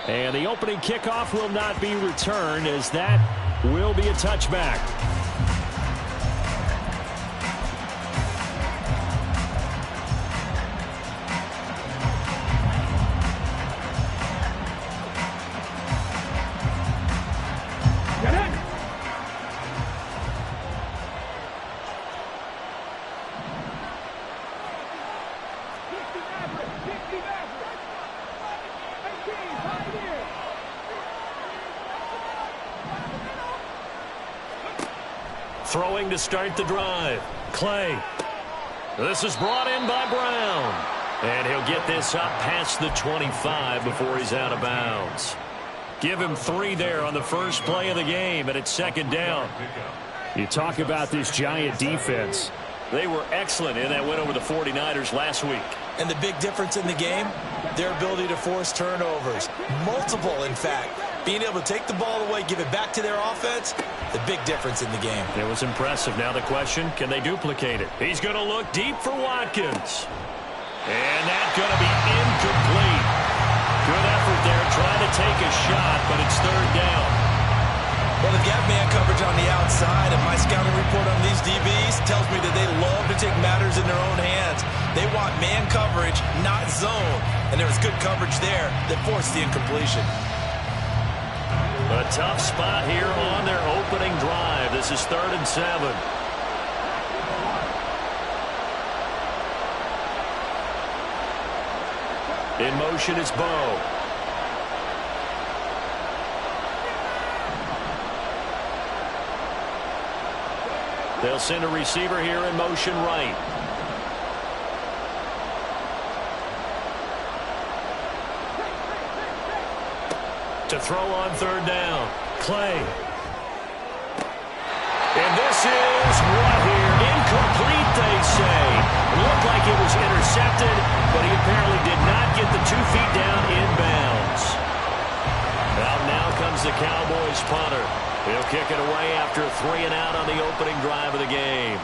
And the opening kickoff will not be returned, as that will be a touchback. Throwing to start the drive. Clay. This is brought in by Brown. And he'll get this up past the 25 before he's out of bounds. Give him 3 there on the first play of the game, and it's second down. You talk about this Giant defense. They were excellent in that win over the 49ers last week. And the big difference in the game, their ability to force turnovers. Multiple, in fact. Being able to take the ball away, give it back to their offense, the big difference in the game. It was impressive. Now the question, can they duplicate it? He's going to look deep for Watkins. And that's going to be incomplete. Good effort there, trying to take a shot, but it's third down. Well, they've got man coverage on the outside, and my scouting report on these DBs tells me that they love to take matters in their own hands. They want man coverage, not zone. And there was good coverage there that forced the incompletion. A tough spot here on their opening drive. This is 3rd and 7. In motion is Bo. They'll send a receiver here in motion right. To throw on third down. Clay. And this is what here? Incomplete, they say. Looked like it was intercepted, but he apparently did not get the 2 feet down inbounds. Out now comes the Cowboys punter. He'll kick it away after a 3 and out on the opening drive of the game.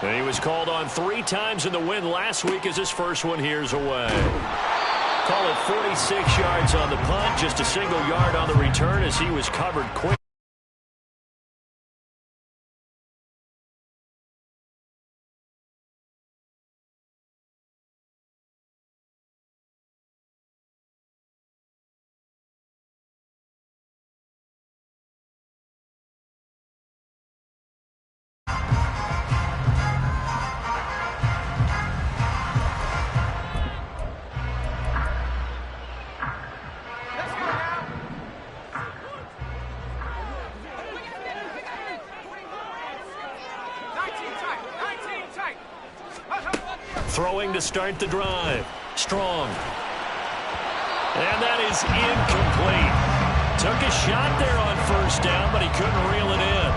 And he was called on 3 times in the win last week as his first one here's away. Call it 46 yards on the punt, just a single yard on the return as he was covered quick. Throwing to start the drive. Strong. And that is incomplete. Took a shot there on first down, but he couldn't reel it in.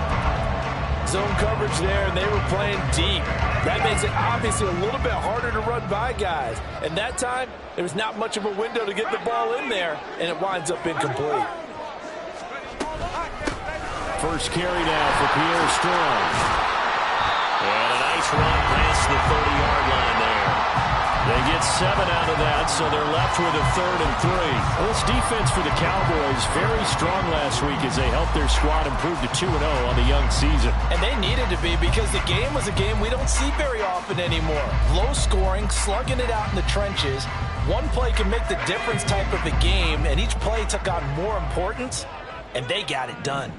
Zone coverage there, and they were playing deep. That makes it obviously a little bit harder to run by guys. And that time, there was not much of a window to get the ball in there, and it winds up incomplete. First carry now for Pierre Strong. And a nice run past the 30-yard line there. They get 7 out of that, so they're left with a 3rd and 3. Well, this defense for the Cowboys very strong last week as they helped their squad improve to 2-0 on the young season. And they needed to be, because the game was a game we don't see very often anymore. Low scoring, slugging it out in the trenches. One play can make the difference type of a game, and each play took on more importance, and they got it done.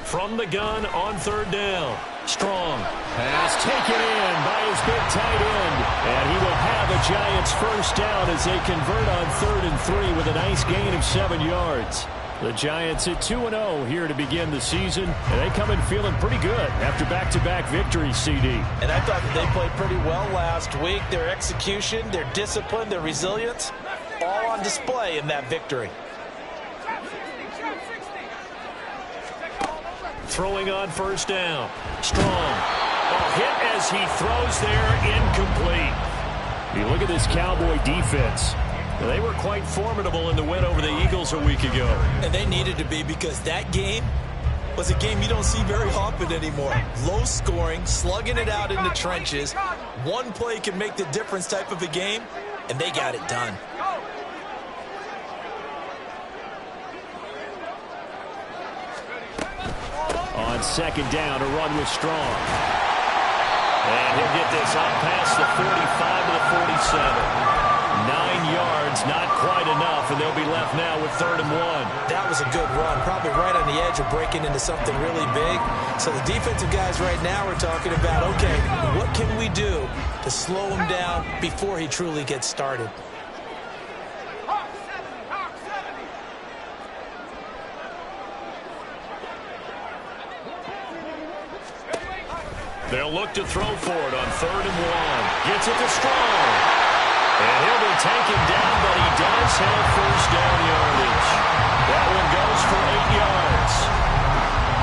From the gun on 3rd down. Strong. Pass taken in by his big tight end. And he will have a Giants first down as they convert on 3rd and 3 with a nice gain of 7 yards. The Giants at 2-0 here to begin the season, and they come in feeling pretty good after back-to-back victories, CD. And I thought that they played pretty well last week. Their execution, their discipline, their resilience, all on display in that victory. Throwing on first down. Strong. A hit as he throws there, incomplete. You look at this Cowboy defense. They were quite formidable in the win over the Eagles a week ago. And they needed to be, because that game was a game you don't see very often anymore. Low scoring, slugging it out in the trenches. One play can make the difference type of a game, and they got it done. On second down, a run with Strong. And he'll get this up past the 45 to the 47. 9 yards, not quite enough, and they'll be left now with 3rd and 1. That was a good run, probably right on the edge of breaking into something really big. So the defensive guys right now are talking about, okay, what can we do to slow him down before he truly gets started? They'll look to throw for it on 3rd and 1. Gets it to Strong. And he'll be taken down, but he does have first down yardage. That one goes for 8 yards.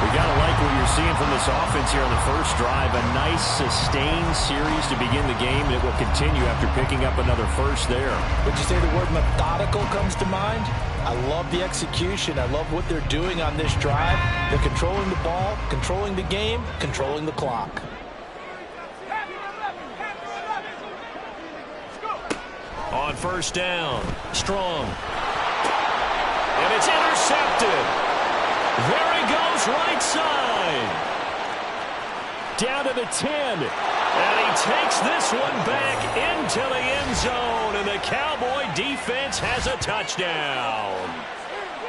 We got to like what you're seeing from this offense here on the first drive. A nice, sustained series to begin the game, and it will continue after picking up another first there. Would you say the word methodical comes to mind? I love the execution. I love what they're doing on this drive. They're controlling the ball, controlling the game, controlling the clock. On first down, Strong. And it's intercepted. There he goes, right side. Down to the 10. And he takes this one back into the end zone. And the Cowboy defense has a touchdown.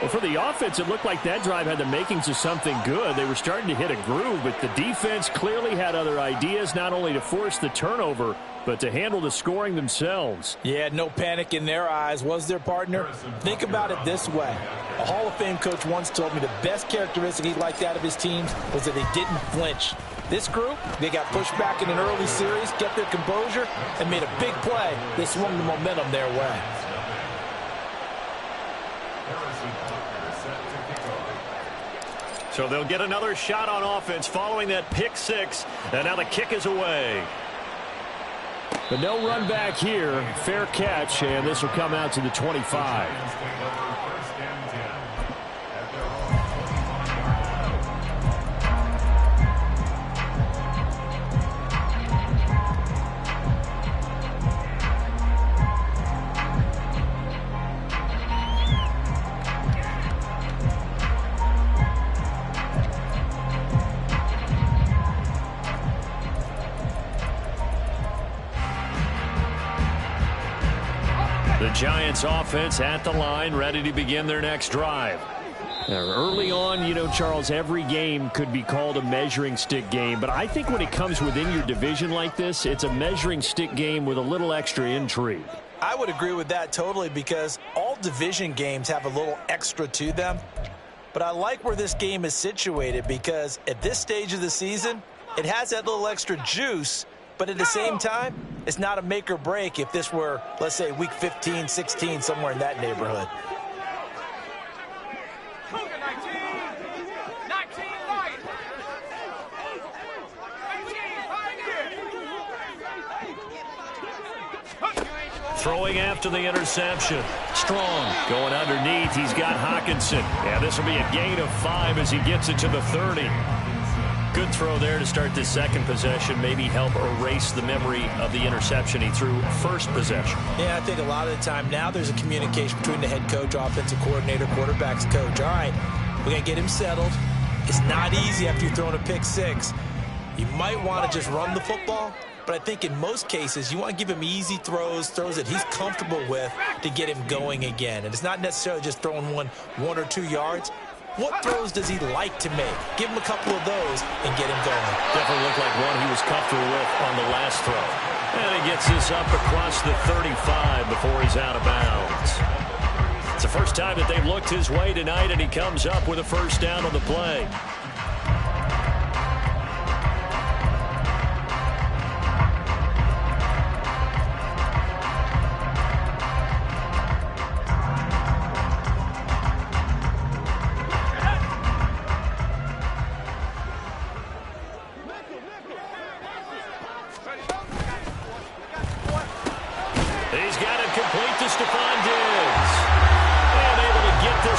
Well, for the offense, it looked like that drive had the makings of something good. They were starting to hit a groove, but the defense clearly had other ideas, not only to force the turnover, but to handle the scoring themselves. Yeah, no panic in their eyes, was there, partner? Think about it this way. A Hall of Fame coach once told me the best characteristic he liked out of his teams was that they didn't flinch. This group, they got pushed back in an early series, kept their composure, and made a big play. They swung the momentum their way. So they'll get another shot on offense following that pick six. And now the kick is away. But no run back here. Fair catch, and this will come out to the 25. The Giants offense at the line, ready to begin their next drive. Now, early on, you know, Charles, every game could be called a measuring stick game, but I think when it comes within your division like this, it's a measuring stick game with a little extra intrigue. I would agree with that totally, because all division games have a little extra to them. But I like where this game is situated, because at this stage of the season, it has that little extra juice. But at the same time, it's not a make or break if this were, let's say, week 15, 16, somewhere in that neighborhood. Throwing after the interception. Strong going underneath. He's got Hockenson. Yeah, this will be a gain of 5 as he gets it to the 30. Good throw there to start this second possession. Maybe help erase the memory of the interception he threw first possession. Yeah, I think a lot of the time now there's a communication between the head coach, offensive coordinator, quarterback's coach. All right, we got to get him settled. It's not easy after you're throwing a pick six. You might want to just run the football, but I think in most cases you want to give him easy throws that he's comfortable with to get him going again. And it's not necessarily just throwing one or 2 yards. What throws does he like to make? Give him a couple of those and get him going. Definitely looked like one he was comfortable with on the last throw. And he gets this up across the 35 before he's out of bounds. It's the first time that they've looked his way tonight, and he comes up with a first down on the play. He's got it complete to Stephon Diggs.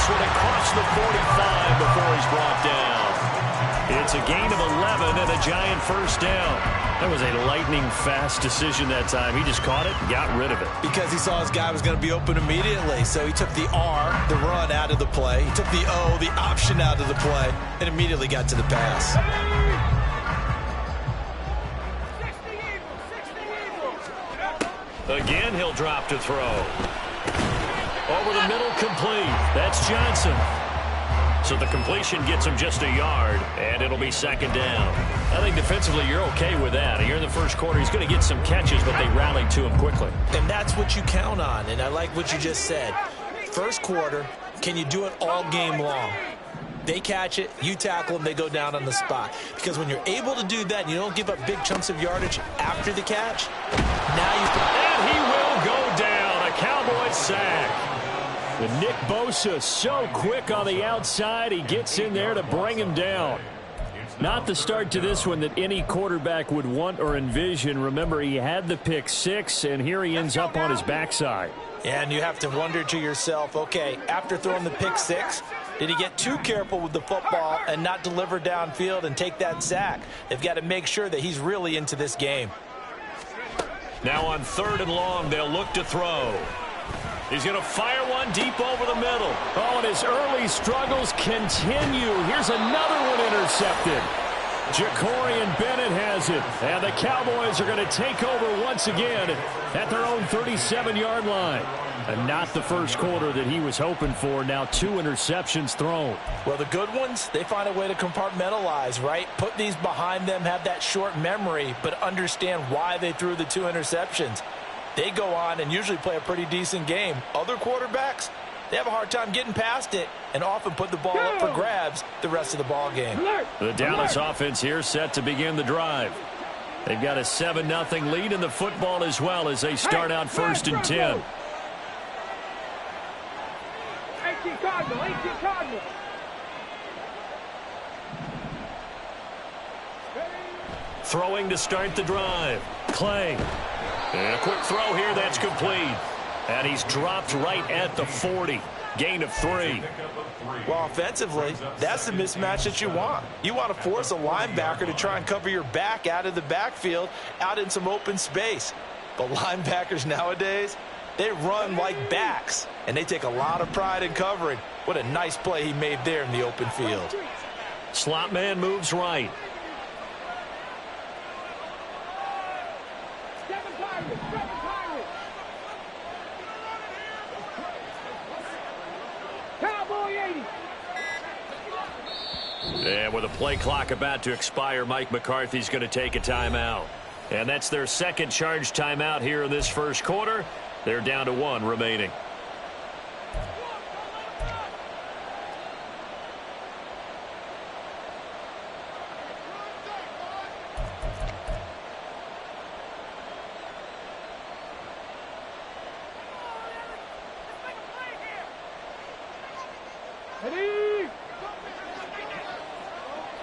this one across the 45 before he's brought down. It's a gain of 11 and a Giant first down. That was a lightning-fast decision that time. He just caught it and got rid of it. Because he saw his guy was going to be open immediately. So he took the R, the run, out of the play. He took the O, the option, out of the play, and immediately got to the pass. Again, he'll drop to throw. Over the middle, complete. That's Johnson. So the completion gets him just a yard, and it'll be second down. I think defensively you're okay with that. Here in the first quarter, he's going to get some catches, but they rallied to him quickly. And that's what you count on, and I like what you just said. First quarter, can you do it all game long? They catch it, you tackle them, they go down on the spot. Because when you're able to do that and you don't give up big chunks of yardage after the catch, now you can... And he will go down. A Cowboys sack. And Nick Bosa so quick on the outside, he gets in there to bring him down. Not the start to this one that any quarterback would want or envision. Remember, he had the pick six, and here he ends up on his backside. Yeah, and you have to wonder to yourself, okay, after throwing the pick six, did he get too careful with the football and not deliver downfield and take that sack? They've got to make sure that he's really into this game. Now on 3rd and long, they'll look to throw. He's going to fire one deep over the middle. Oh, and his early struggles continue. Here's another one intercepted. Jacorian Bennett has it. And the Cowboys are going to take over once again at their own 37-yard line. And not the first quarter that he was hoping for. Now 2 interceptions thrown. Well, the good ones, they find a way to compartmentalize, right? Put these behind them, have that short memory, but understand why they threw the 2 interceptions. They go on and usually play a pretty decent game. Other quarterbacks, they have a hard time getting past it and often put the ball up for grabs the rest of the ball game. The Dallas offense here set to begin the drive. They've got a 7-0 lead in the football as well as they start out 1st and 10. Throwing to start the drive. Clay. And a quick throw here, that's complete. And he's dropped right at the 40. Gain of 3. Well, offensively, that's the mismatch that you want. You want to force a linebacker to try and cover your back out of the backfield, out in some open space. But linebackers nowadays, they run like backs, and they take a lot of pride in covering. What a nice play he made there in the open field. Slot man moves right. And with a play clock about to expire, Mike McCarthy's going to take a timeout. And that's their second charge timeout here in this first quarter. They're down to 1 remaining.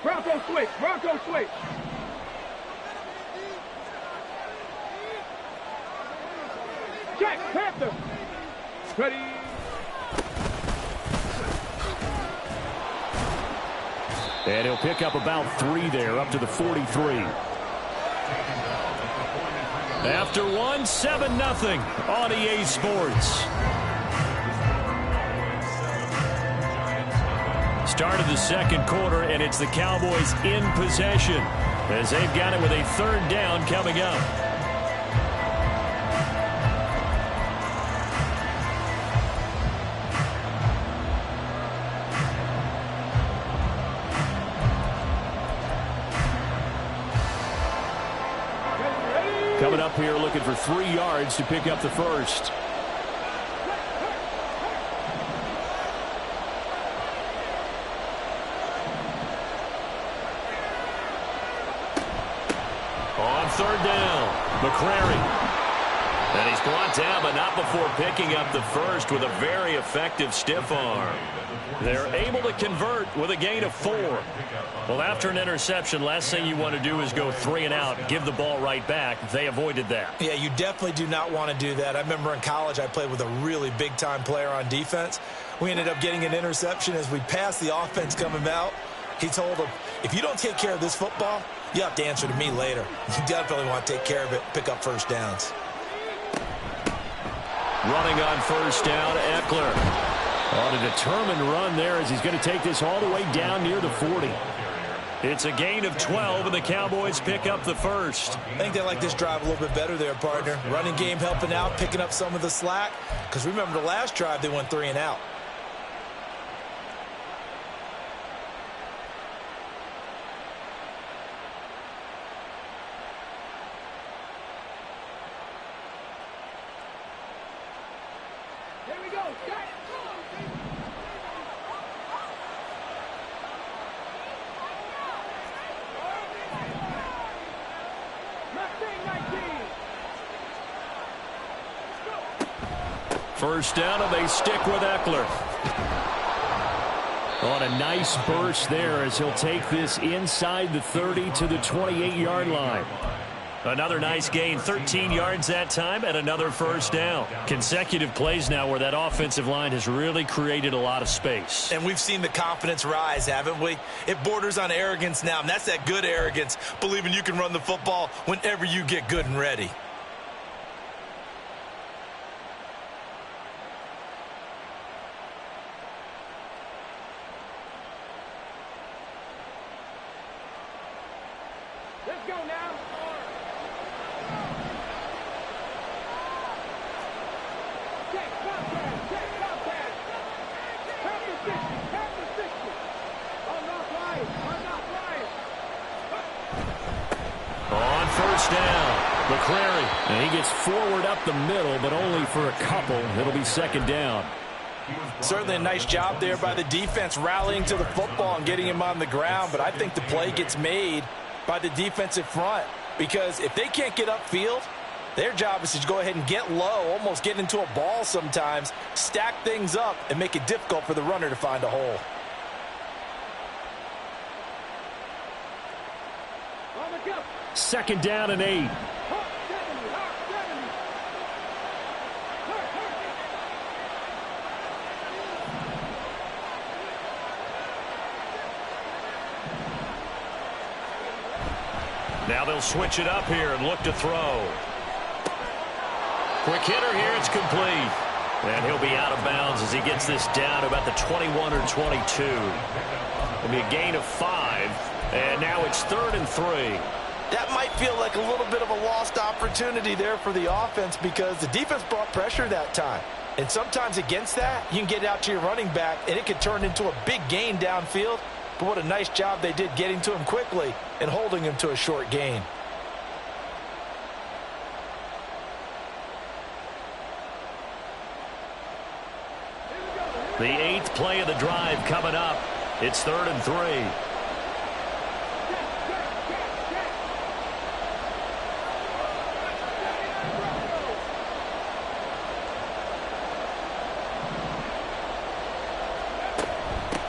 Bronco switch. Bronco switch. Check. Panther. Ready. And he'll pick up about 3 there, up to the 43. After 1, 7-0 on EA Sports. Start of the second quarter, and it's the Cowboys in possession as they've got it with a 3rd down coming up. Coming up here looking for 3 yards to pick up the first. On 3rd down, McCrary. And he's brought down, but not before picking up the first with a very effective stiff arm. They're able to convert with a gain of 4. Well, after an interception, last thing you want to do is go 3 and out, give the ball right back. They avoided that. Yeah, you definitely do not want to do that. I remember in college I played with a really big-time player on defense. We ended up getting an interception as we passed the offense coming out. He told him, if you don't take care of this football, you have to answer to me later. You definitely want to take care of it, pick up first downs. Running on first down, Eckler. On a determined run there as he's going to take this all the way down near the 40. It's a gain of 12, and the Cowboys pick up the first. I think they like this drive a little bit better there, partner. Running game helping out, picking up some of the slack. Because remember the last drive, they went 3 and out. Here we go. Set. First down, and they stick with Eckler. On a nice burst there as he'll take this inside the 30 to the 28-yard line. Another nice gain, 13 yards that time, and another first down. Consecutive plays now where that offensive line has really created a lot of space. And we've seen the confidence rise, haven't we? It borders on arrogance now, and that's that good arrogance, believing you can run the football whenever you get good and ready. Let's go now. Check, contact, check, contact. Half the 60. I'm not lying. On first down, McCrary. And he gets forward up the middle, but only for a couple. It'll be second down. Certainly a nice job there by the defense rallying to the football and getting him on the ground, but I think the play gets made by the defensive front, because if they can't get upfield, their job is to go ahead and get low, almost get into a ball sometimes, stack things up, and make it difficult for the runner to find a hole. On the go. Second down and 8. Hawk 70. Now they'll switch it up here and look to throw. Quick hitter here, it's complete. And he'll be out of bounds as he gets this down to about the 21 or 22. It'll be a gain of 5, and now it's 3rd and 3. That might feel like a little bit of a lost opportunity there for the offense because the defense brought pressure that time. And sometimes against that, you can get out to your running back, and it could turn into a big gain downfield. But what a nice job they did getting to him quickly and holding him to a short gain. The 8th play of the drive coming up. It's 3rd and 3.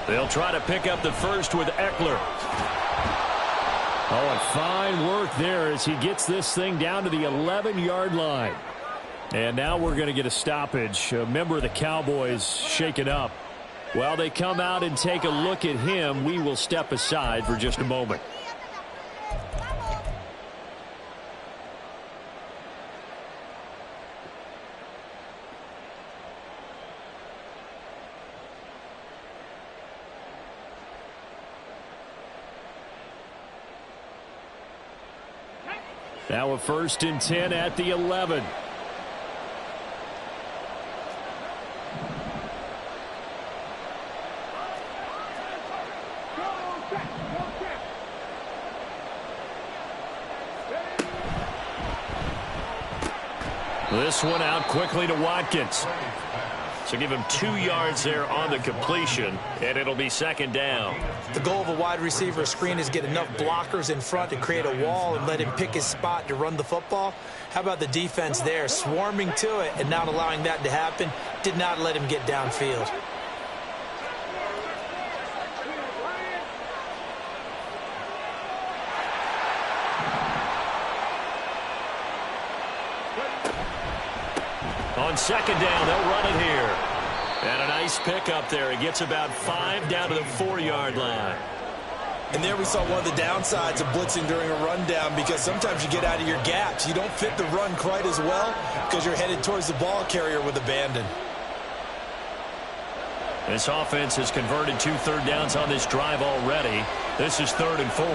They'll try to pick up the first with Eckler. Oh, and fine work there as he gets this thing down to the 11-yard line. And now we're going to get a stoppage. A member of the Cowboys shaken up. While they come out and take a look at him, we will step aside for just a moment. Now a 1st and 10 at the 11. This one out quickly to Watkins. So give him 2 yards there on the completion, and it'll be second down. The goal of a wide receiver screen is get enough blockers in front to create a wall and let him pick his spot to run the football. How about the defense there, swarming to it and not allowing that to happen? Did not let him get downfield. On second down, they'll run it here. And a nice pickup there. He gets about 5 down to the 4-yard line. And there we saw one of the downsides of blitzing during a rundown, because sometimes you get out of your gaps. You don't fit the run quite as well because you're headed towards the ball carrier with abandon. This offense has converted 2 third downs on this drive already. This is 3rd and 4.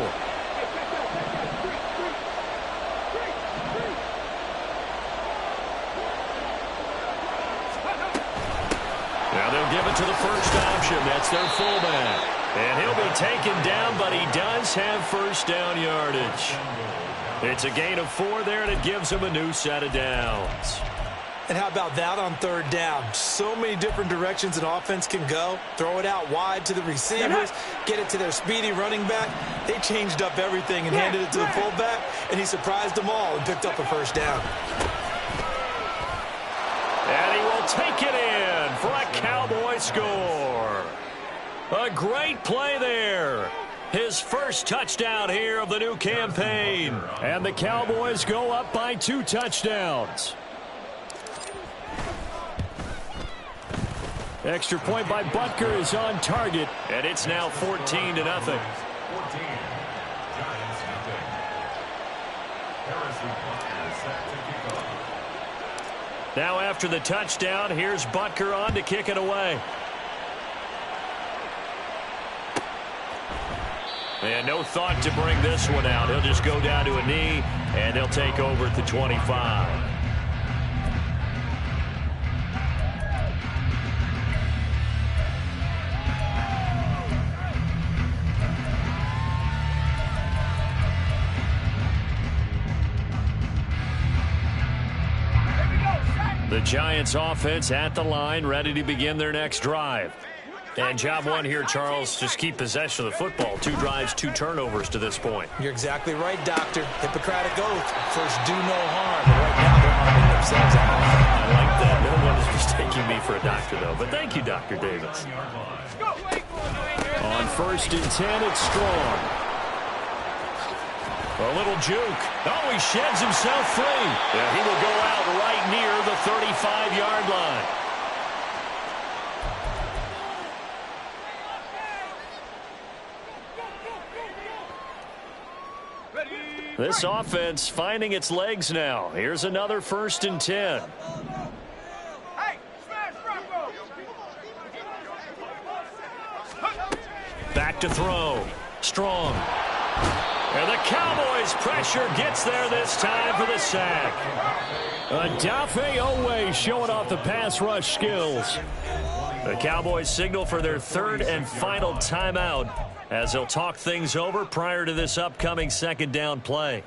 Now they'll give it to the first option. That's their fullback. And he'll be taken down, but he does have first down yardage. It's a gain of 4 there, and it gives him a new set of downs. And how about that on 3rd down? So many different directions an offense can go. Throw it out wide to the receivers, get it to their speedy running back. They changed up everything and handed it to the fullback, and he surprised them all and picked up a first down. And he will take it in for a Cowboy score. A great play there. His first touchdown here of the new campaign. And the Cowboys go up by 2 touchdowns. Extra point by Butker is on target. And it's now 14-0. Now after the touchdown, here's Butker on to kick it away. And no thought to bring this one out. He'll just go down to a knee, and he'll take over at the 25. The Giants offense at the line, ready to begin their next drive. And job one here, Charles, just keep possession of the football. 2 drives, 2 turnovers to this point. You're exactly right, Doctor. Hippocratic oath. First, do no harm. But right now, they're harming themselves out. I like that. No one is mistaking me for a doctor, though. But thank you, Dr. Davis. On 1st and 10, it's Strong. A little juke. Oh, he sheds himself free. Yeah, he will go out right near the 35-yard line. This offense finding its legs now. Here's another 1st and 10. Back to throw. Strong. And the Cowboys' pressure gets there this time for the sack. Odafe Oweh showing off the pass rush skills. The Cowboys signal for their 3rd and final timeout as they'll talk things over prior to this upcoming 2nd down play.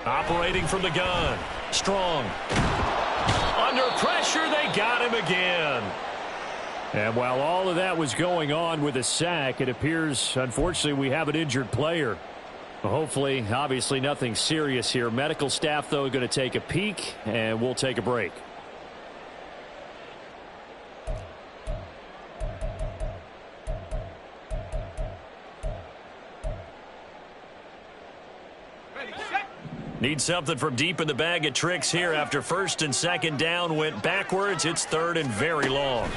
Operating from the gun. Strong. Under pressure, they got him again. And while all of that was going on with a sack, it appears, unfortunately, we have an injured player. Hopefully, obviously, nothing serious here. Medical staff, though, going to take a peek, and we'll take a break. Need something from deep in the bag of tricks here after 1st and 2nd down went backwards. It's 3rd and very long.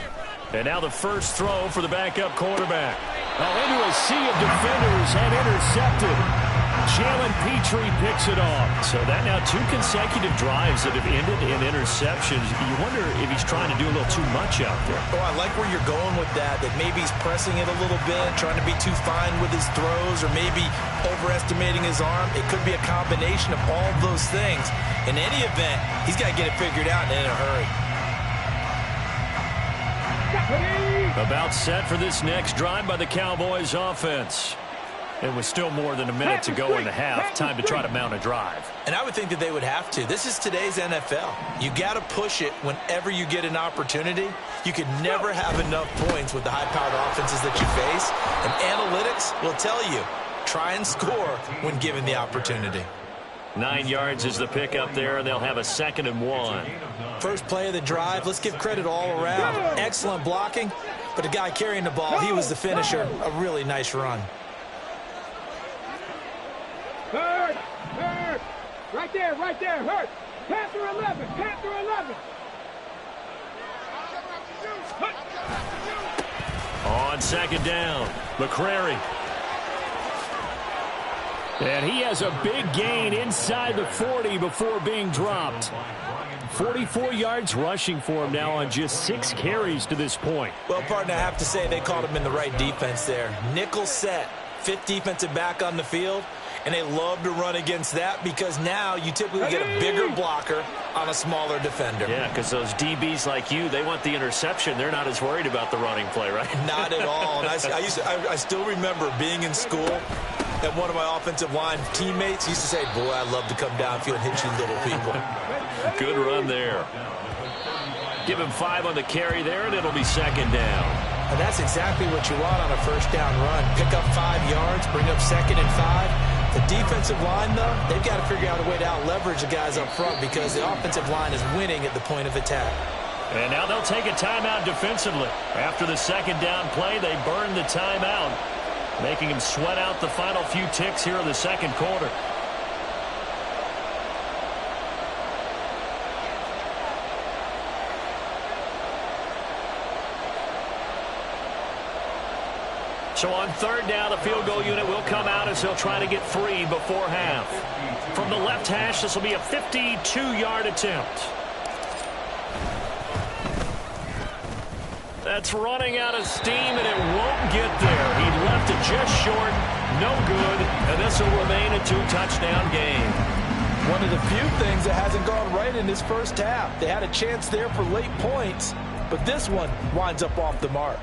And now the first throw for the backup quarterback. Into a sea of defenders and intercepted. Jalen Petrie picks it off. So that now 2 consecutive drives that have ended in interceptions. You wonder if he's trying to do a little too much out there. Oh, I like where you're going with that maybe he's pressing it a little bit, trying to be too fine with his throws, or maybe overestimating his arm. It could be a combination of all those things. In any event, he's got to get it figured out and in a hurry. About set for this next drive by the Cowboys offense. It was still more than a minute to go in the half. Time to try to mount a drive. And I would think that they would have to. This is today's NFL. You got to push it whenever you get an opportunity. You could never have enough points with the high-powered offenses that you face. And analytics will tell you, try and score when given the opportunity. 9 yards is the pickup there, and they'll have a 2nd and 1. First play of the drive, let's give credit all around. Excellent blocking, but the guy carrying the ball, he was the finisher. A really nice run. Hurt! Hurt! Right there, hurt! Panther 11, Panther 11! On 2nd down, McCrary. And he has a big gain inside the 40 before being dropped. 44 yards rushing for him now on just 6 carries to this point. Well, partner, I have to say they called him in the right defense there. Nickel set, 5th defensive back on the field. And they love to run against that because now you typically get a bigger blocker on a smaller defender. Yeah, because those DBs like you, they want the interception. They're not as worried about the running play, right? Not at all. And I still remember being in school, and one of my offensive line teammates used to say, boy, I love to come downfield and hit you little people. Good run there. Give him 5 on the carry there, and it'll be 2nd down. And that's exactly what you want on a first down run. Pick up 5 yards, bring up 2nd and 5. The defensive line, though, they've got to figure out a way to out-leverage the guys up front because the offensive line is winning at the point of attack. And now they'll take a timeout defensively. After the 2nd down play, they burn the timeout, making him sweat out the final few ticks here in the 2nd quarter. So on 3rd down, the field goal unit will come out as they'll try to get 3 before half. From the left hash, this will be a 52-yard attempt. That's running out of steam, and it won't get there. He left it just short, no good, and this will remain a 2-touchdown game. One of the few things that hasn't gone right in this first half. They had a chance there for late points, but this one winds up off the mark.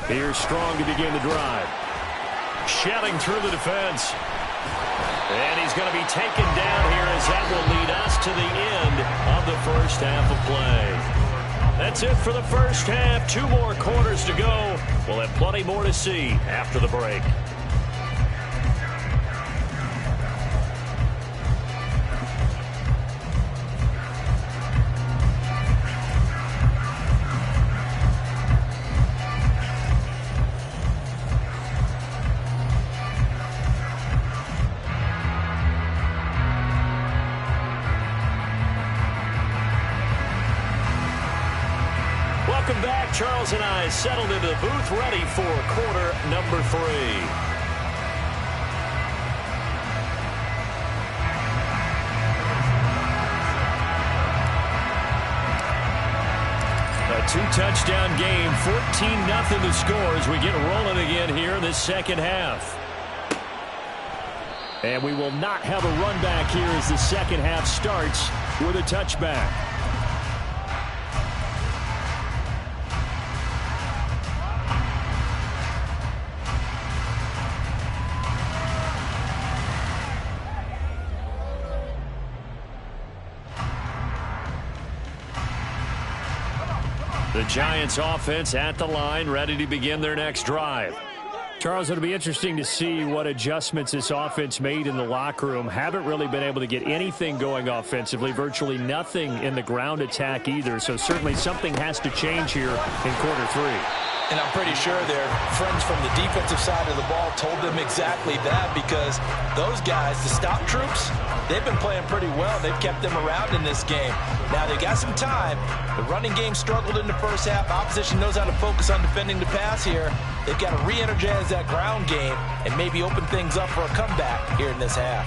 Here's Strong to begin the drive. Shelling through the defense. And he's going to be taken down here as that will lead us to the end of the first half of play. That's it for the first half. 2 more quarters to go. We'll have plenty more to see after the break. Welcome back. Charles and I settled into the booth ready for quarter number 3. A 2-touchdown game, 14-0 the score as we get rolling again here in this 2nd half. And we will not have a run back here as the 2nd half starts with a touchback. The Giants offense at the line, ready to begin their next drive. Charles, it'll be interesting to see what adjustments this offense made in the locker room. Haven't really been able to get anything going offensively, virtually nothing in the ground attack either. So certainly something has to change here in quarter 3. And I'm pretty sure their friends from the defensive side of the ball told them exactly that because those guys, the stop troops, they've been playing pretty well. They've kept them around in this game. Now, they got some time. The running game struggled in the first half. Opposition knows how to focus on defending the pass here. They've got to re-energize that ground game and maybe open things up for a comeback here in this half.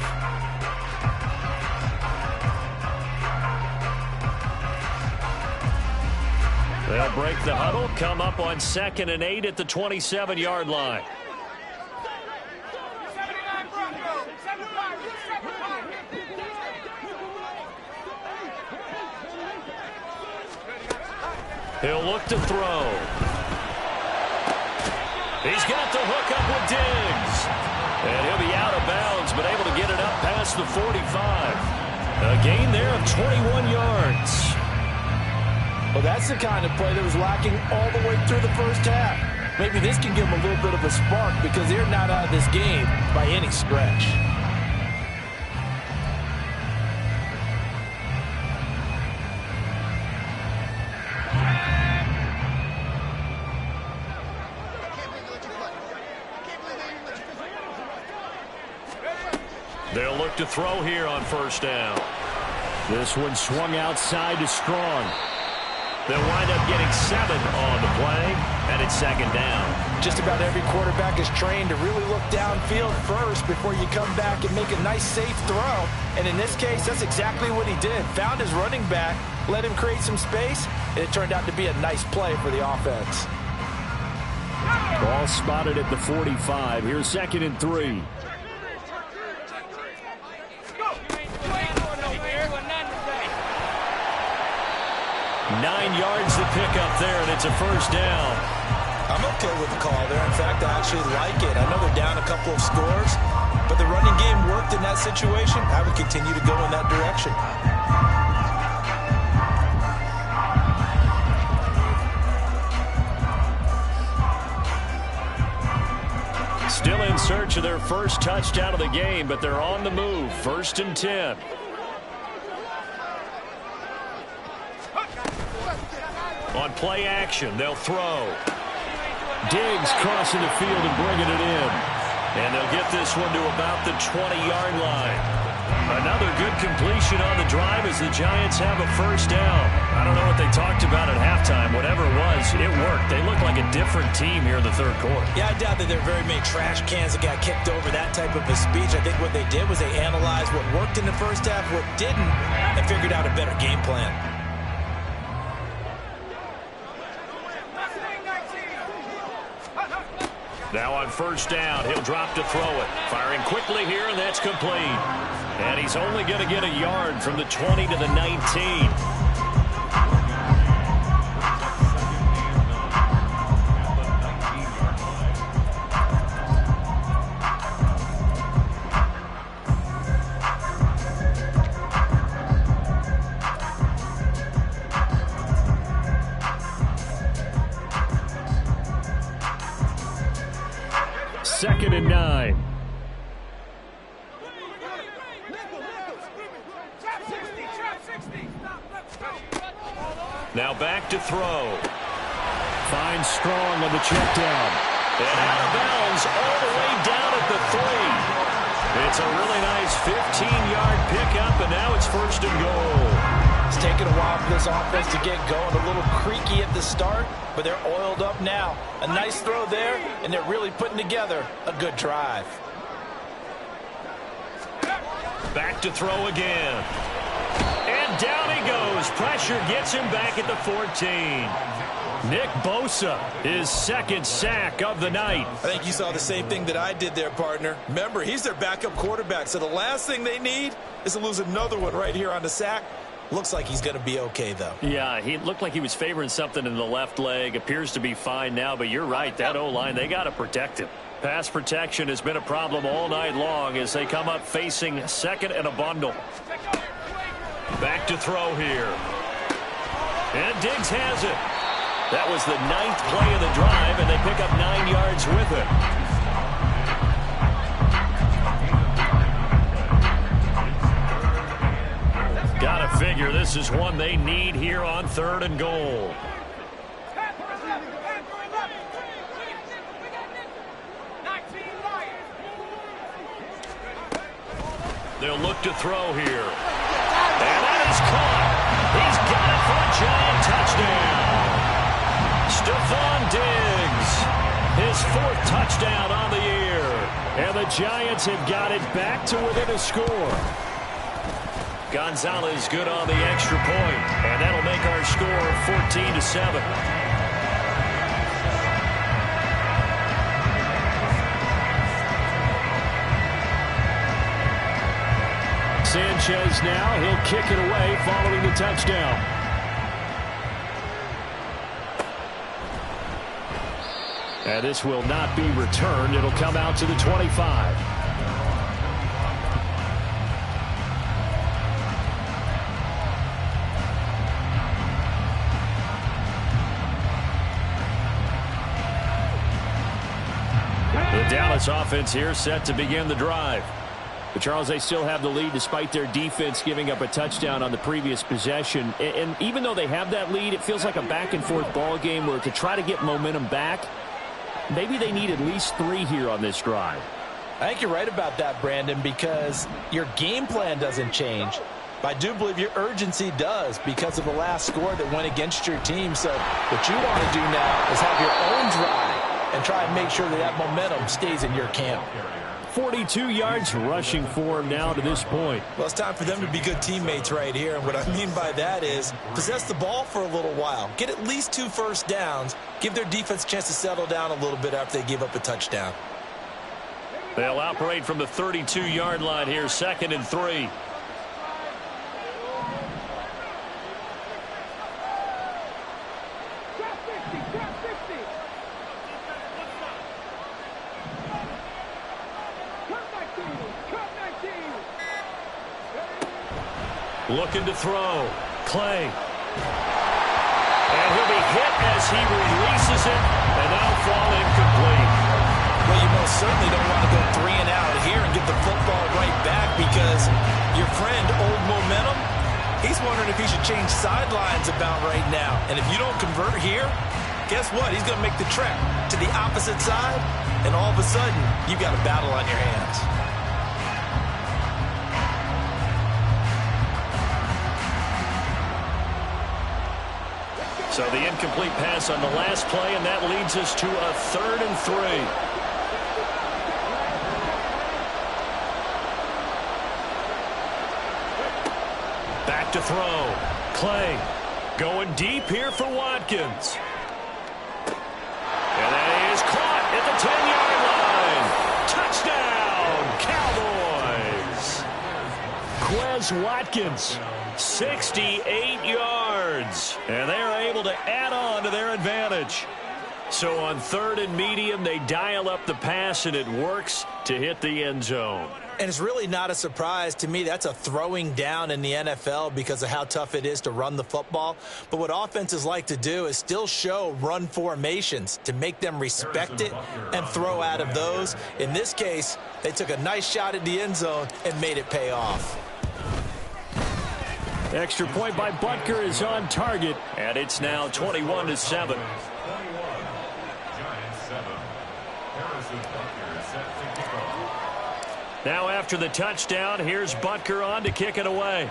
They'll break the huddle, come up on 2nd and 8 at the 27-yard line. He'll look to throw. He's got the hook up with Diggs. And he'll be out of bounds, but able to get it up past the 45. A gain there of 21 yards. Well, that's the kind of play that was lacking all the way through the first half. Maybe this can give them a little bit of a spark because they're not out of this game by any stretch. They'll look to throw here on first down. This one swung outside to Strong. They'll wind up getting 7 on the play, and it's second down. Just about every quarterback is trained to really look downfield first before you come back and make a nice, safe throw. And in this case, that's exactly what he did. Found his running back, let him create some space, and it turned out to be a nice play for the offense. Ball spotted at the 45. Here's 2nd and 3. Nine yards to pick up there, and it's a first down. I'm okay with the call there. In fact, I actually like it. I know they're down a couple of scores, but the running game worked in that situation. I would continue to go in that direction. Still in search of their first touchdown of the game, but they're on the move. 1st and 10. On play action, they'll throw. Diggs crossing the field and bringing it in. And they'll get this one to about the 20-yard line. Another good completion on the drive as the Giants have a first down. I don't know what they talked about at halftime. Whatever it was, it worked. They look like a different team here in the third quarter. Yeah, I doubt that there are very many trash cans that got kicked over that type of a speech. I think what they did was they analyzed what worked in the first half, what didn't, and figured out a better game plan. Now on first down, he'll drop to throw it. Firing quickly here, and that's complete. And he's only going to get a yard from the 20 to the 19. Second and 9. Now back to throw. Finds Strong on the check down. And out of bounds all the way down at the 3. It's a really nice 15-yard pickup, and now it's 1st and goal. It's taken a while for this offense to get going. A little creaky at the start, but they're oiled up now. A nice throw there, and they're really putting together a good drive. Back to throw again. And down he goes. Pressure gets him back at the 14. Nick Bosa, his 2nd sack of the night. I think you saw the same thing that I did there, partner. Remember, he's their backup quarterback, so the last thing they need is to lose another one right here on the sack. Looks like he's going to be okay, though. Yeah, he looked like he was favoring something in the left leg. Appears to be fine now, but you're right. That O-line, they got to protect him. Pass protection has been a problem all night long as they come up facing 2nd and a bundle. Back to throw here. And Diggs has it. That was the 9th play of the drive, and they pick up 9 yards with it. Gotta figure this is one they need here on 3rd and goal. They'll look to throw here. And that is caught. He's got it for a Giant touchdown. Stephon Diggs, his 4th touchdown on the year. And the Giants have got it back to within a score. Gonzalez good on the extra point, and that'll make our score 14-7. Sanchez now, he'll kick it away following the touchdown. And this will not be returned. It'll come out to the 25. The Dallas offense here set to begin the drive. But Charles, they still have the lead despite their defense giving up a touchdown on the previous possession. And even though they have that lead, it feels like a back-and-forth ball game where to try to get momentum back, maybe they need at least 3 here on this drive. I think you're right about that, Brandon, because your game plan doesn't change. But I do believe your urgency does because of the last score that went against your team. So what you want to do now is have your own drive and try and make sure that that momentum stays in your camp. 42 yards rushing for him now to this point. Well, it's time for them to be good teammates right here. And what I mean by that is possess the ball for a little while. Get at least 2 first downs. Give their defense a chance to settle down a little bit after they give up a touchdown. They'll operate from the 32-yard line here, 2nd and 3. Looking to throw. Clay. And he'll be hit as he releases it, and that'll fall incomplete. Well, you most certainly don't want to go 3 and out here and get the football right back because your friend, Old Momentum, he's wondering if he should change sidelines about right now. And if you don't convert here, guess what? He's going to make the trek to the opposite side, and all of a sudden, you've got a battle on your hands. So the incomplete pass on the last play, and that leads us to a 3rd and 3. Back to throw. Clay going deep here for Watkins. And that is caught at the 10-yard line. Touchdown, Cowboys. Quez Watkins. 68 yards, and they're able to add on to their advantage. So on 3rd and medium, they dial up the pass, and it works to hit the end zone. And it's really not a surprise to me. That's a throwing down in the NFL because of how tough it is to run the football. But what offenses like to do is still show run formations to make them respect it and throw out of those. In this case, they took a nice shot at the end zone and made it pay off. Extra point by Butker is on target, and it's now 21-7. Now after the touchdown, here's Butker on to kick it away.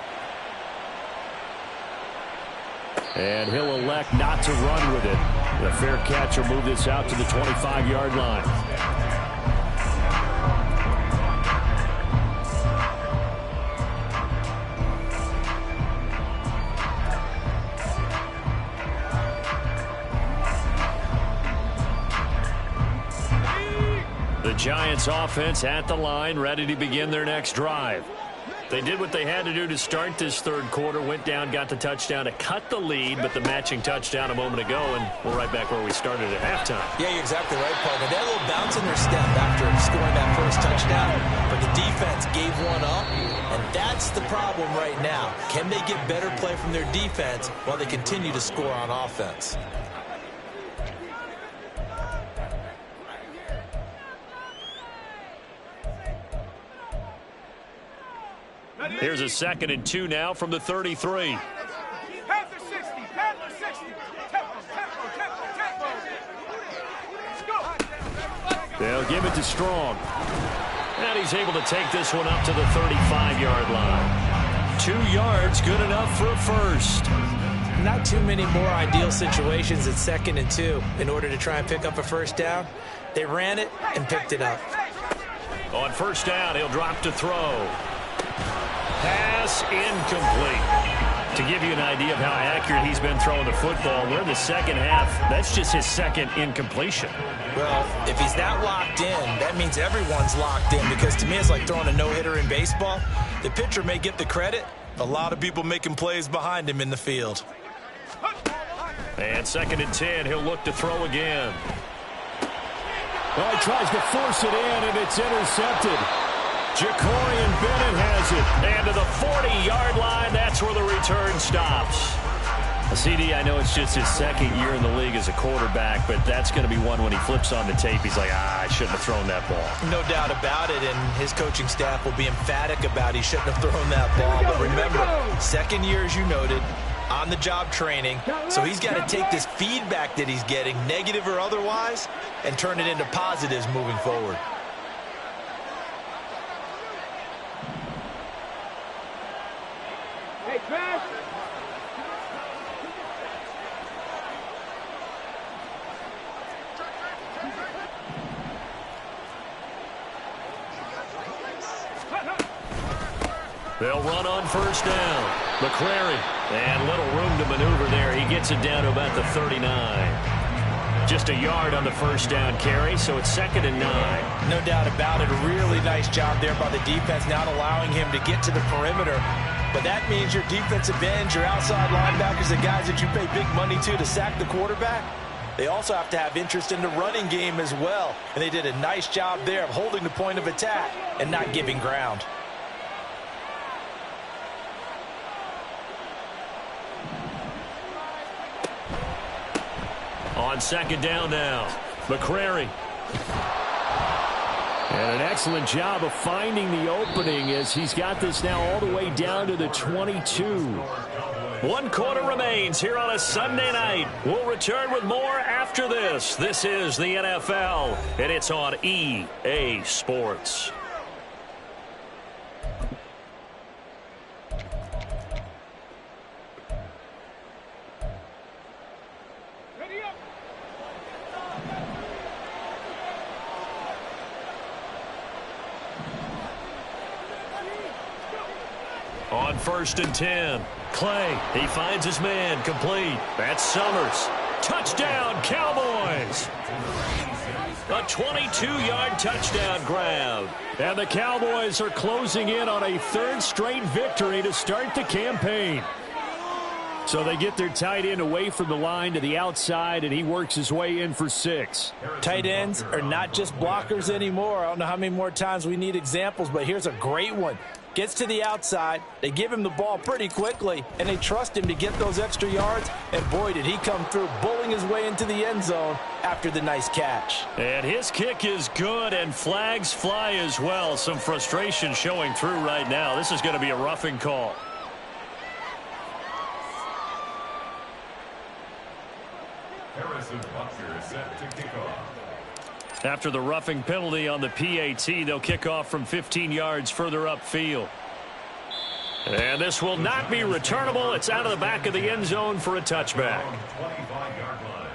And he'll elect not to run with it. The fair catch will move this out to the 25-yard line. The Giants offense at the line, ready to begin their next drive. They did what they had to do to start this 3rd quarter, went down, got the touchdown to cut the lead, but the matching touchdown a moment ago, and we're right back where we started at halftime. Yeah, you're exactly right, partner. They had a little bounce in their step after scoring that first touchdown, but the defense gave one up, and that's the problem right now. Can they get better play from their defense while they continue to score on offense? Here's a 2nd and 2 now from the 33. Panther 60, Panther 60. Tempo. They'll give it to Strong. And he's able to take this one up to the 35-yard line. 2 yards, good enough for a first. Not too many more ideal situations at 2nd and 2 in order to try and pick up a first down. They ran it and picked it up. On first down, he'll drop to throw. Pass incomplete. To give you an idea of how accurate he's been throwing the football, we're in the second half. That's just his 2nd incompletion. Well, if he's that locked in, that means everyone's locked in, because to me it's like throwing a no-hitter in baseball. The pitcher may get the credit. A lot of people making plays behind him in the field. And 2nd and 10, he'll look to throw again. Oh, he tries to force it in, and it's intercepted. Jacorian Bennett has it. And to the 40-yard line, that's where the return stops. CD, I know it's just his second year in the league as a quarterback, but that's going to be one when he flips on the tape. He's like, I shouldn't have thrown that ball. No doubt about it, and his coaching staff will be emphatic about he shouldn't have thrown that ball. But remember, second year, as you noted, on-the-job training, so he's got to take this feedback that he's getting, negative or otherwise, and turn it into positives moving forward. Hey, Trash. They'll run on first down. McCrary, and little room to maneuver there. He gets it down to about the 39. Just a yard on the first down carry, so it's 2nd and 9. No doubt about it. A really nice job there by the defense, not allowing him to get to the perimeter. But that means your defensive ends, your outside linebackers, the guys that you pay big money to sack the quarterback, they also have to have interest in the running game as well. And they did a nice job there of holding the point of attack and not giving ground. On 2nd down now, McCrary. And an excellent job of finding the opening as he's got this now all the way down to the 22. 1 quarter remains here on a Sunday night. We'll return with more after this. This is the NFL, and it's on EA Sports. On 1st and 10, Clay, he finds his man, complete. That's Summers. Touchdown, Cowboys! A 22-yard touchdown grab. And the Cowboys are closing in on a 3rd straight victory to start the campaign. So they get their tight end away from the line to the outside, and he works his way in for 6. Tight ends are not just blockers anymore. I don't know how many more times we need examples, but here's a great one. Gets to the outside, they give him the ball pretty quickly, and they trust him to get those extra yards, and boy, did he come through, bowling his way into the end zone after the nice catch. And his kick is good, and flags fly as well. Some frustration showing through right now. This is going to be a roughing call. Harrison Butker is set to kick off. After the roughing penalty on the PAT, they'll kick off from 15 yards further upfield. And this will not be returnable. It's out of the back of the end zone for a touchback. 25-yard line.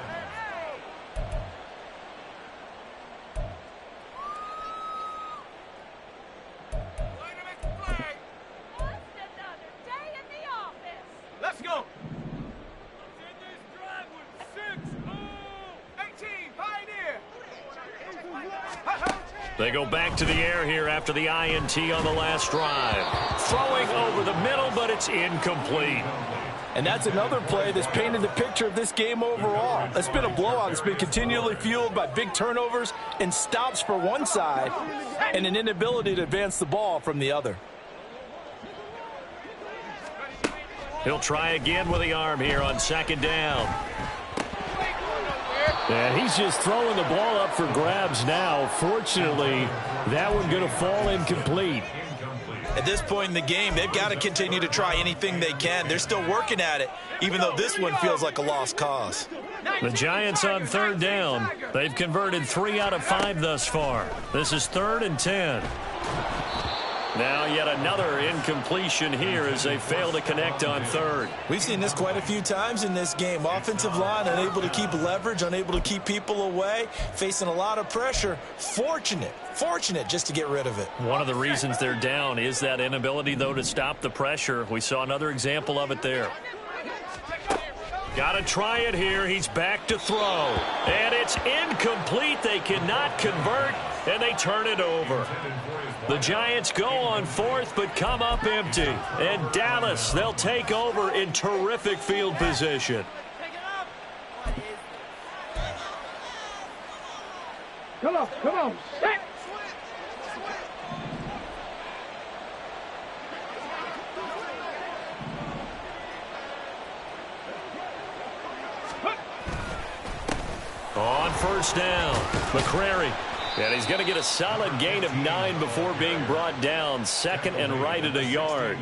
Let's go. They go back to the air here after the INT on the last drive. Throwing over the middle, but it's incomplete. And that's another play that's painted the picture of this game overall. It's been a blowout. It's been continually fueled by big turnovers and stops for one side and an inability to advance the ball from the other. He'll try again with the arm here on 2nd down. And he's just throwing the ball up for grabs now. Fortunately, that one going to fall incomplete. At this point in the game, they've got to continue to try anything they can. They're still working at it, even though this one feels like a lost cause. The Giants on 3rd down. They've converted 3 out of 5 thus far. This is 3rd and 10. Now yet another incompletion here as they fail to connect on 3rd. We've seen this quite a few times in this game. Offensive line unable to keep leverage, unable to keep people away, facing a lot of pressure. Fortunate just to get rid of it. One of the reasons they're down is that inability, though, to stop the pressure. We saw another example of it there. Got to try it here. He's back to throw. And it's incomplete. They cannot convert, and they turn it over. The Giants go on 4th, but come up empty. And Dallas, they'll take over in terrific field position. Come on, come on. Set. On first down, McCrary. And he's going to get a solid gain of 9 before being brought down. Second and right at a yard.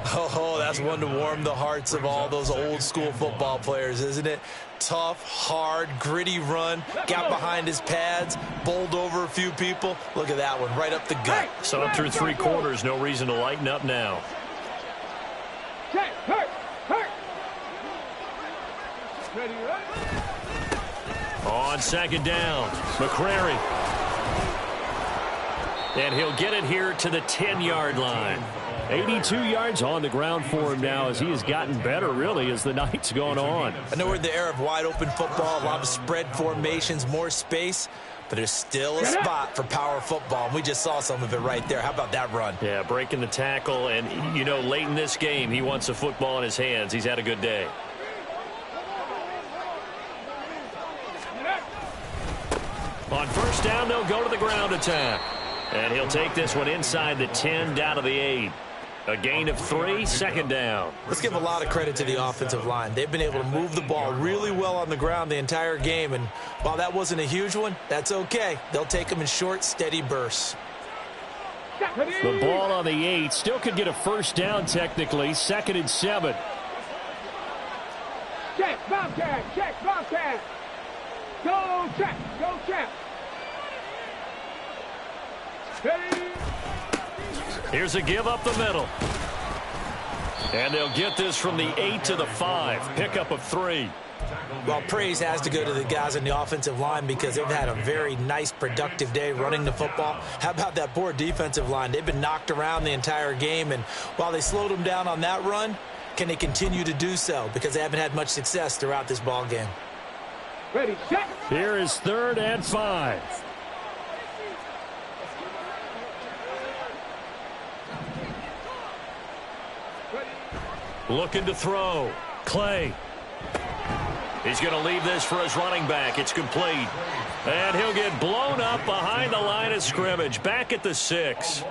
Oh, that's one to warm the hearts of all those old school football players, isn't it? Tough, hard, gritty run. Got behind his pads, bowled over a few people. Look at that one, right up the gut. So through 3 quarters, no reason to lighten up now. Check. Hurt. Ready, right? On second down, McCrary. And he'll get it here to the 10-yard line. 82 yards on the ground for him now as he has gotten better, really, as the night's gone on. I know we're in the era of wide-open football, a lot of spread formations, more space, but there's still a spot for power football, and we just saw some of it right there. How about that run? Yeah, breaking the tackle, and, you know, late in this game, he wants the football in his hands. He's had a good day. On first down, they'll go to the ground attack. And he'll take this one inside the 10, down to the 8. A gain of 3, second down. Let's give a lot of credit to the offensive line. They've been able to move the ball really well on the ground the entire game. And while that wasn't a huge one, that's okay. They'll take them in short, steady bursts. The ball on the 8. Still could get a first down technically. 2nd and 7. Check, Bobcat. Go, check. Here's a give up the middle. And they'll get this from the 8 to the 5. Pickup of 3. Well, praise has to go to the guys on the offensive line because they've had a very nice, productive day running the football. How about that poor defensive line? They've been knocked around the entire game, and while they slowed them down on that run, can they continue to do so? Because they haven't had much success throughout this ball game. Ready, set. Here is 3rd and 5. Looking to throw. Clay. He's going to leave this for his running back. It's complete. And he'll get blown up behind the line of scrimmage. Back at the 6.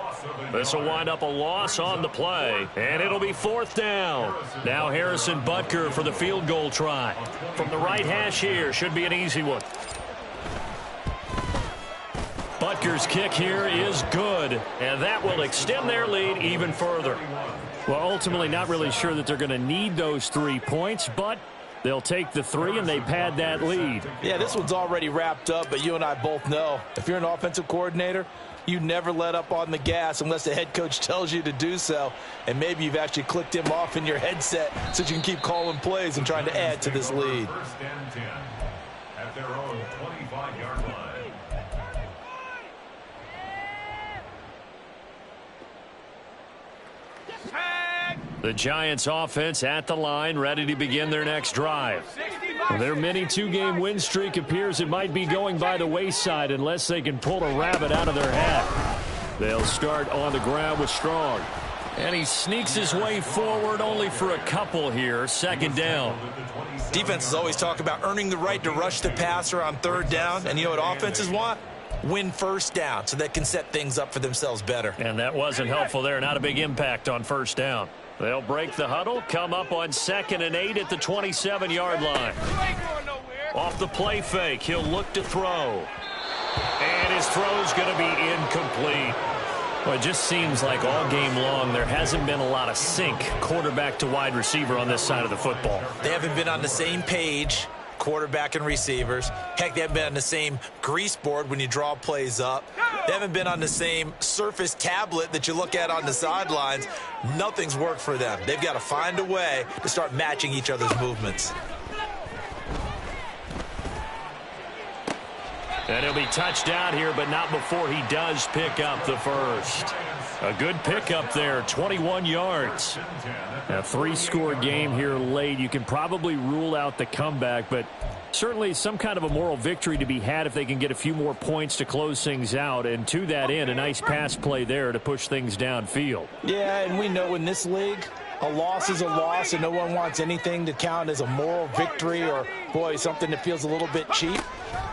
This will wind up a loss on the play. And it'll be 4th down. Now Harrison Butker for the field goal try. From the right hash here. Should be an easy one. Butker's kick here is good. And that will extend their lead even further. Well, ultimately not really sure that they're going to need those 3 points, but they'll take the 3 and they pad that lead. Yeah, this one's already wrapped up, but you and I both know if you're an offensive coordinator, you never let up on the gas unless the head coach tells you to do so. And maybe you've actually clicked him off in your headset so you can keep calling plays and trying to add to this lead. 1st and 10 at their own 25-yard line. The Giants offense at the line, ready to begin their next drive. Their mini 2-game win streak appears it might be going by the wayside unless they can pull a rabbit out of their hat. They'll start on the ground with Strong. And he sneaks his way forward only for a couple here. 2nd down. Defenses always talk about earning the right to rush the passer on 3rd down. And you know what offenses want? Win 1st down so they can set things up for themselves better. And that wasn't helpful there. Not a big impact on 1st down. They'll break the huddle, come up on 2nd and 8 at the 27-yard line. Off the play fake, he'll look to throw. And his throw's going to be incomplete. Well, it just seems like all game long there hasn't been a lot of sync quarterback to wide receiver on this side of the football. They haven't been on the same page, quarterback and receivers. Heck, they haven't been on the same grease board when you draw plays up. They haven't been on the same Surface tablet that you look at on the sidelines. Nothing's worked for them. They've got to find a way to start matching each other's movements. And he'll be touched down here, but not before he does pick up the first. A good pickup there, 21 yards. A 3-score game here late. You can probably rule out the comeback, but certainly some kind of a moral victory to be had if they can get a few more points to close things out. And to that end, a nice pass play there to push things downfield. Yeah, and we know in this league, A loss is a loss, and no one wants anything to count as a moral victory or, boy, something that feels a little bit cheap.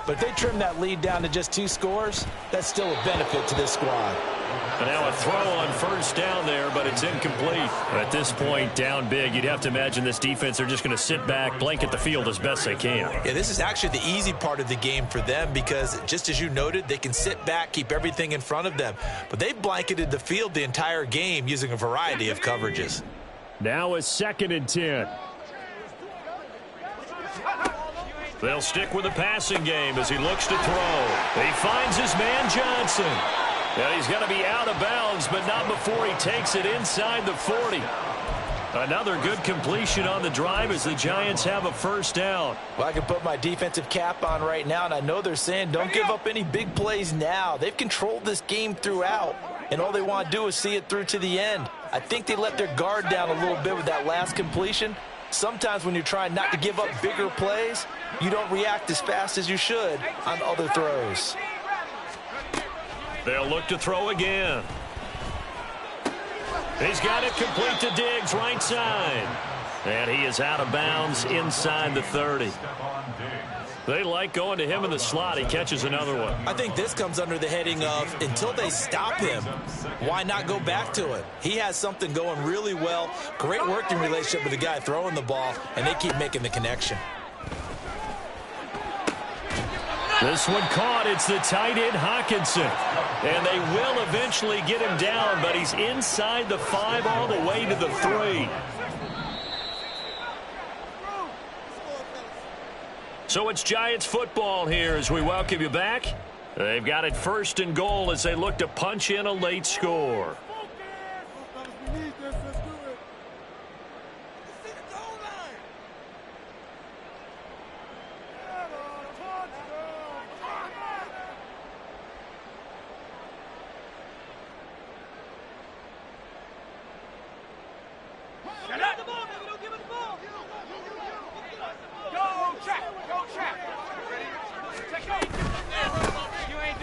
But if they trim that lead down to just 2 scores, that's still a benefit to this squad. And now a throw on first down there, but it's incomplete. At this point, down big, you'd have to imagine this defense are just going to sit back, blanket the field as best they can. Yeah, this is actually the easy part of the game for them because, just as you noted, they can sit back, keep everything in front of them. But they blanketed the field the entire game using a variety of coverages. Now a 2nd and 10. They'll stick with the passing game as he looks to throw. He finds his man Johnson. And he's going to be out of bounds, but not before he takes it inside the 40. Another good completion on the drive as the Giants have a first down. Well, I can put my defensive cap on right now, and I know they're saying don't give up any big plays now. They've controlled this game throughout, and all they want to do is see it through to the end. I think they let their guard down a little bit with that last completion. Sometimes when you're trying not to give up bigger plays, you don't react as fast as you should on other throws. They'll look to throw again. He's got it complete to Diggs, right side. And he is out of bounds inside the 30. They like going to him in the slot. He catches another one. I think this comes under the heading of until they stop him, why not go back to it? He has something going really well. Great working relationship with the guy throwing the ball, and they keep making the connection. This one caught. It's the tight end, Hockenson. And they will eventually get him down, but he's inside the 5 all the way to the 3. So it's Giants football here as we welcome you back. They've got it 1st and goal as they look to punch in a late score.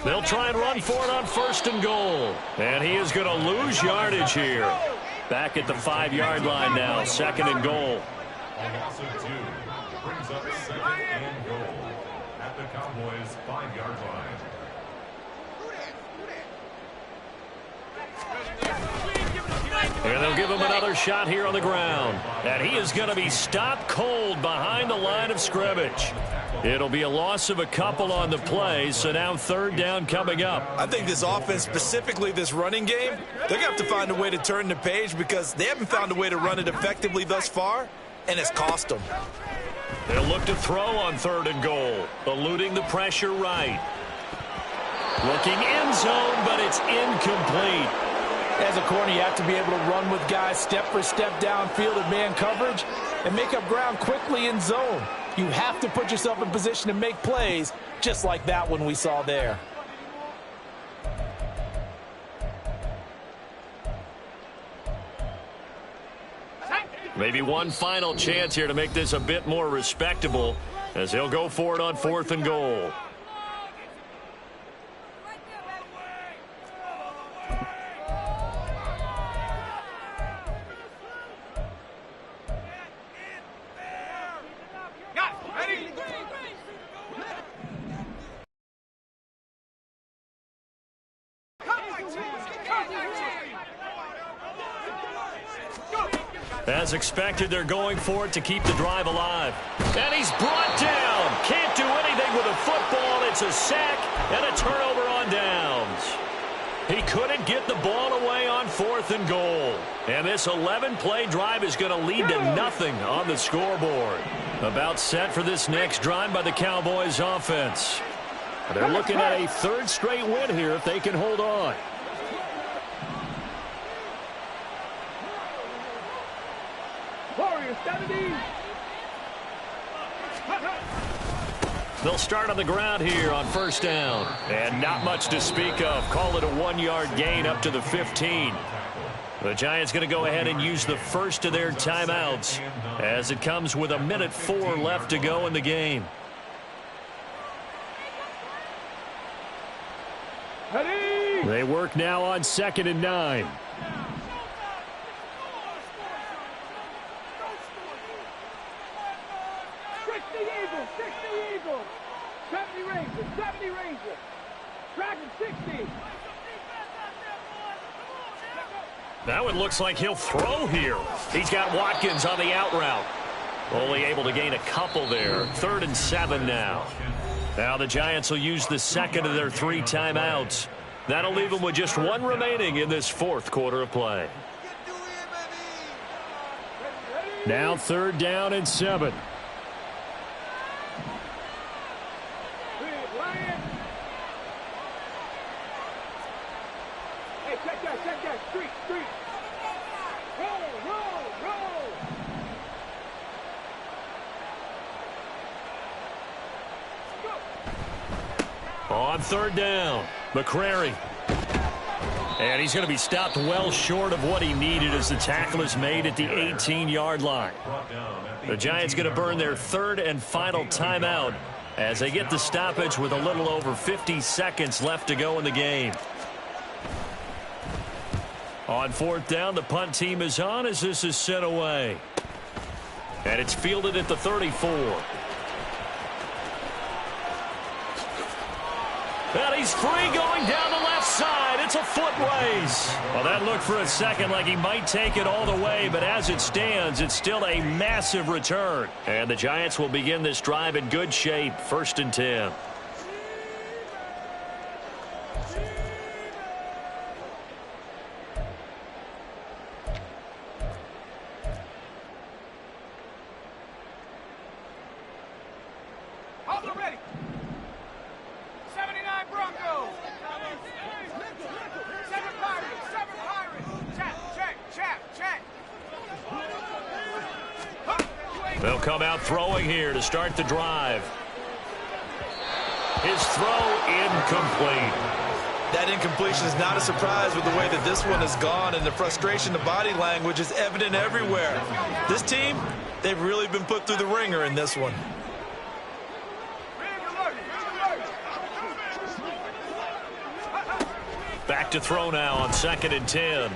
They'll try and run for it on 1st and goal. And he is going to lose yardage here. Back at the 5-yard line now, 2nd and goal. A loss of 2 brings up 2nd and goal at the Cowboys' 5-yard line. And they'll give him another shot here on the ground. And he is going to be stopped cold behind the line of scrimmage. It'll be a loss of a couple on the play, so now 3rd down coming up. I think this offense, specifically this running game, they're going to have to find a way to turn the page because they haven't found a way to run it effectively thus far, and it's cost them. They'll look to throw on 3rd and goal, eluding the pressure right. Looking end zone, but it's incomplete. As a corner, you have to be able to run with guys step for step downfield in man coverage and make up ground quickly in zone. You have to put yourself in position to make plays, just like that one we saw there. Maybe one final chance here to make this a bit more respectable as they'll go for it on 4th and goal. As expected, they're going for it to keep the drive alive. And he's brought down. Can't do anything with a football. It's a sack and a turnover on downs. He couldn't get the ball away on 4th and goal. And this 11-play drive is going to lead to nothing on the scoreboard. About set for this next drive by the Cowboys offense. They're looking at a 3rd straight win here if they can hold on. Warriors 70. They'll start on the ground here on 1st down. And not much to speak of. Call it a 1-yard gain up to the 15. The Giants going to go ahead and use the first of their timeouts as it comes with 1:04 left to go in the game. Ready. They work now on 2nd and 9. Eagles, 60 Eagles. 70 Rangers, 70 Rangers. Dragon 60. Now it looks like he'll throw here. He's got Watkins on the out route. Only able to gain a couple there. 3rd and 7 now. Now the Giants will use the second of their 3 timeouts. That'll leave them with just 1 remaining in this 4th quarter of play. Now 3rd down and 7. Hey, check that. Street. Roll. On 3rd down, McCrary. And he's going to be stopped well short of what he needed as the tackle is made at the 18-yard line. The Giants going to burn their 3rd and final timeout as they get the stoppage with a little over 50 seconds left to go in the game. On 4th down, the punt team is on as this is sent away. And it's fielded at the 34. And he's free going down the left side. It's a foot race. Well, that looked for a second like he might take it all the way, but as it stands, it's still a massive return. And the Giants will begin this drive in good shape. 1st and 10. Hold ready. 79 Broncos. 7 Pirates. Check. They'll come out throwing here to start the drive. His throw incomplete. That incompletion is not a surprise with the way that this one has gone, and the frustration, the body language is evident everywhere. This team, they've really been put through the ringer in this one. Back to throw now on 2nd and 10.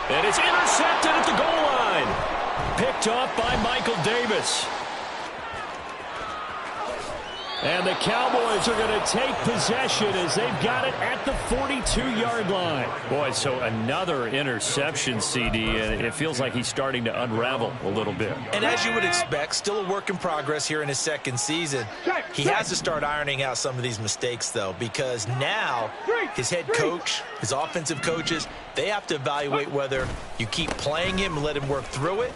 And it's intercepted at the goal line. Picked off by Michael Davis. And the Cowboys are going to take possession as they've got it at the 42-yard line. Boy, so another interception, CD, and it feels like he's starting to unravel a little bit. And as you would expect, still a work in progress here in his 2nd season. He has to start ironing out some of these mistakes, though, because now his head coach, his offensive coaches, they have to evaluate whether you keep playing him and let him work through it,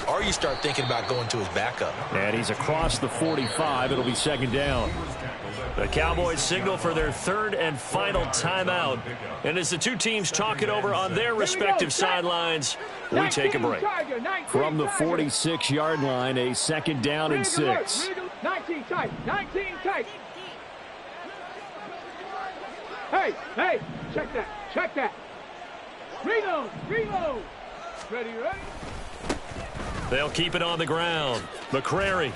or you start thinking about going to his backup. And he's across the 45. It'll be 2nd down. The Cowboys signal for their 3rd and final timeout. And as the 2 teams talk it over on their respective sidelines, we take a break. From the 46-yard line, a 2nd down and 6. 19 tight. Hey, check that. Reload. Ready. They'll keep it on the ground. McCrary.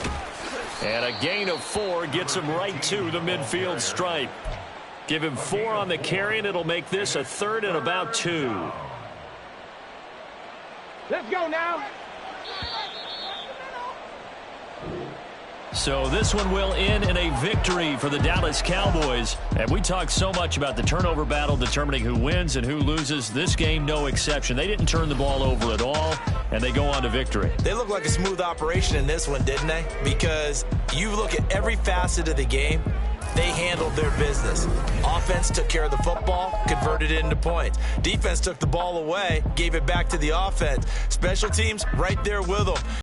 And a gain of 4 gets him right to the midfield stripe. Give him 4 on the carry, and it'll make this a 3rd and about 2. Let's go now. So this one will end in a victory for the Dallas Cowboys. And we talk so much about the turnover battle determining who wins and who loses. This game, no exception. They didn't turn the ball over at all, and they go on to victory. They look like a smooth operation in this one, didn't they? Because you look at every facet of the game, they handled their business. Offense took care of the football, converted it into points. Defense took the ball away, gave it back to the offense. Special teams right there with them.